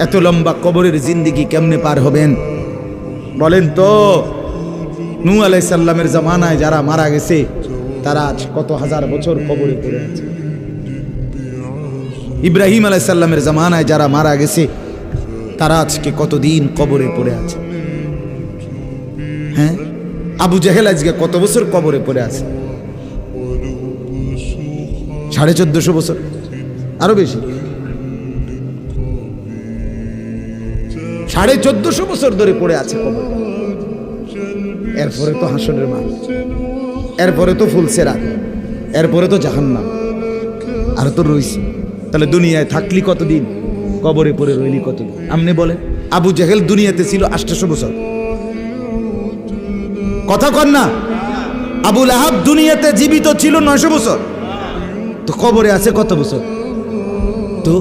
এত লম্বা কবরের জিন্দেগি কেমনে পার হবেন বলেন তো? নূহ আলাইহিস সালামের জামানায় যারা মারা গেছে তারা আজ কত হাজার বছর কবরে পড়ে আছে। ইব্রাহিম আলাইহিস সালামের জামানায় যারা মারা গেছে তারা আজকে কতদিন কবরে পড়ে আছে। হ্যাঁ, আবু জেহেল আজকে কত বছর কবরে পড়ে আছে? 1450 বছর, আরো বেশি, 1450 বছর ধরে পড়ে আছে কবরে। এরপরে তো হাসরের মাঠ, এরপরে তো ফুলসেরাত, এরপরে তো জাহান্নাম, আর তো রইছি। তাহলে দুনিয়ায় থাকলি কতদিন, কবরে পড়ে রইলি কতদিন? আপনি বলেন। আবু জেহেল দুনিয়াতে ছিল 800 বছর, কথা কন না? আবু লাহাব দুনিয়াতে জীবিত ছিল 900 বছর, তো কবরে আছে কত বছর? তো